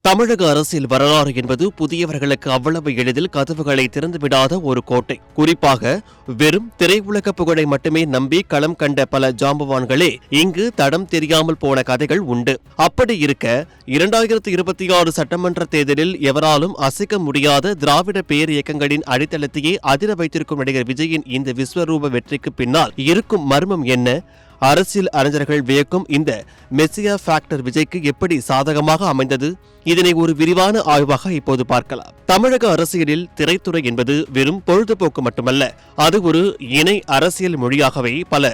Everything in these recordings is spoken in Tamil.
தமிழக அரசியல் வரலாறு என்பது புதியவர்களுக்கு அவ்வளவு எளிதில் கதவுகளை திறந்துவிடாத ஒரு கோட்டை. குறிப்பாக வெறும் திரையுலக புகழை மட்டுமே நம்பி களம் கண்ட பல ஜாம்பவான்களே இங்கு தடம் தெரியாமல் போன கதைகள் உண்டு. அப்படி இருக்க 2026 சட்டமன்ற தேர்தலில் எவராலும் அசைக்க முடியாத திராவிட பேர் இயக்கங்களின் அடித்தளத்தையே அதிர வைத்திருக்கும் நடிகர் விஜயின் இந்த விஸ்வரூப வெற்றிக்கு பின்னால் இருக்கும் மர்மம் என்ன? அரசியல் அறிஞர்கள் வியக்கும் இந்த மெஸ்ஸியா ஃபேக்டர் விஜய்க்கு எப்படி சாதகமாக அமைந்தது? இதனை ஒரு விரிவான ஆய்வாக இப்போது பார்க்கலாம். தமிழக அரசியலில் திரைத்துறை என்பது வெறும் பொழுதுபோக்கு மட்டுமல்ல, அது ஒரு இணை அரசியல் மொழியாகவே பல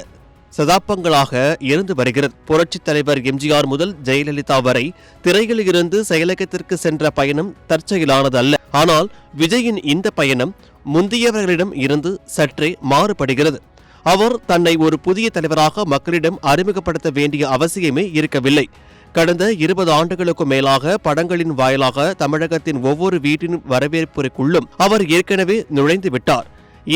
சதாப்தங்களாக இருந்து வருகிறது. புரட்சித் தலைவர் எம்ஜிஆர் முதல் ஜெயலலிதா வரை திரையில் இருந்து செயலகத்திற்கு சென்ற பயணம் தற்செயலானதல்ல. ஆனால் விஜயின் இந்த பயணம் முந்தியவர்களிடம் இருந்து சற்றே மாறுபடுகிறது. அவர் தன்னை ஒரு புதிய தலைவராக மக்களிடம் அறிமுகப்படுத்த வேண்டிய அவசியமே இருக்கவில்லை. கடந்த 20 ஆண்டுகளுக்கும் மேலாக படங்களின் வாயிலாக தமிழகத்தின் ஒவ்வொரு வீட்டின் வரவேற்புக்குள்ளும் அவர் ஏற்கனவே நுழைந்து விட்டார்.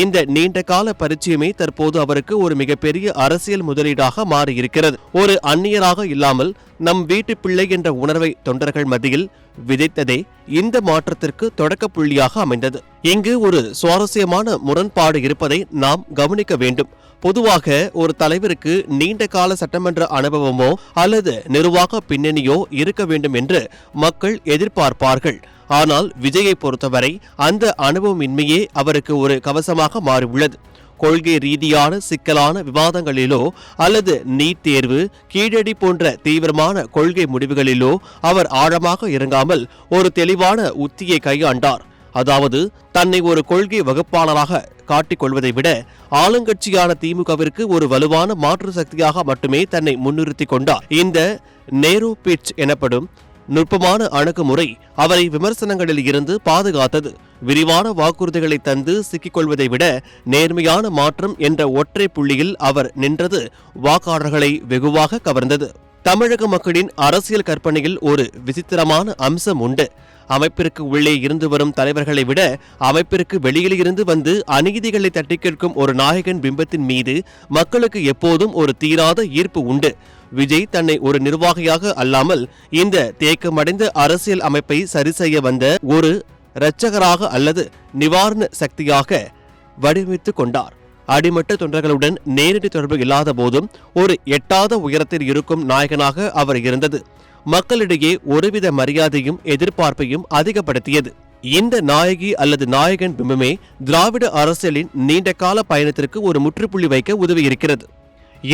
இந்த நீண்ட கால பரிச்சயமே தற்போது அவருக்கு ஒரு மிகப்பெரிய அரசியல் முதலீடாக மாறியிருக்கிறது. ஒரு அந்நியராக இல்லாமல் நம் வீட்டு பிள்ளை என்ற உணர்வை தொண்டர்கள் மத்தியில் விதைத்ததே இந்த மாற்றத்திற்கு தொடக்க புள்ளியாக அமைந்தது. இங்கு ஒரு சுவாரஸ்யமான முரண்பாடு இருப்பதை நாம் கவனிக்க வேண்டும். பொதுவாக ஒரு தலைவருக்கு நீண்ட கால சட்டமன்ற அனுபவமோ அல்லது நிர்வாக பின்னணியோ இருக்க வேண்டும் என்று மக்கள் எதிர்பார்ப்பார்கள். ஆனால் விஜயை பொறுத்தவரை அந்த அனுபவமின்மையே அவருக்கு ஒரு கவசமாக மாறியுள்ளது. கொள்கை ரீதியான சிக்கலான விவாதங்களிலோ அல்லது நீட் தேர்வு, கீழடி போன்ற தீவிரமான கொள்கை முடிவுகளிலோ அவர் ஆழமாக இறங்காமல் ஒரு தெளிவான உத்தியை கையாண்டார். அதாவது தன்னை ஒரு கொள்கை வகுப்பாளராக காட்டிக் கொள்வதை விட ஆளுங்கட்சியான திமுகவிற்கு ஒரு வலுவான மாற்று சக்தியாக மட்டுமே தன்னை முன்னிறுத்திக் கொண்டார். இந்த நேரோ பிட்ச் எனப்படும் நுட்பமான அணுகுமுறை அவரை விமர்சனங்களில் இருந்து பாதுகாத்தது. விரிவான வாக்குறுதிகளை தந்து சிக்கிக்கொள்வதை விட நேர்மையான மாற்றம் என்ற ஒற்றை புள்ளியில் அவர் நின்றது வாக்காளர்களை வெகுவாக கவர்ந்தது. தமிழக மக்களின் அரசியல் கற்பனையில் ஒரு விசித்திரமான அம்சம் உண்டு. அமைப்பிற்கு உள்ளே இருந்து வரும் தலைவர்களை விட அமைப்பிற்கு வெளியில் இருந்து வந்து அநீதிகளை தட்டி கேட்கும் ஒரு நாயகன் பிம்பத்தின் மீது மக்களுக்கு எப்போதும் ஒரு தீராத ஈர்ப்பு உண்டு. விஜய் தன்னை ஒரு நிர்வாகியாக அல்லாமல் இந்த தேக்கமடைந்த அரசியல் அமைப்பை சரி செய்ய வந்த ஒரு இரட்சகராக அல்லது நிவாரண சக்தியாக வடிவமைத்துக் கொண்டார். அடிமட்ட தொண்டர்களுடன் நேரடி தொடர்பு இல்லாத போதும் ஒரு எட்டாத உயரத்தில் இருக்கும் நாயகனாக அவர் இருந்தது மக்களிடையே ஒருவித மரியாதையும் எதிர்பார்ப்பையும் அதிகப்படுத்தியது. இந்த நாயகி அல்லது நாயகன் பிம்பமே திராவிட அரசியலின் நீண்ட கால பயணத்திற்கு ஒரு முற்றுப்புள்ளி வைக்க உதவியிருக்கிறது.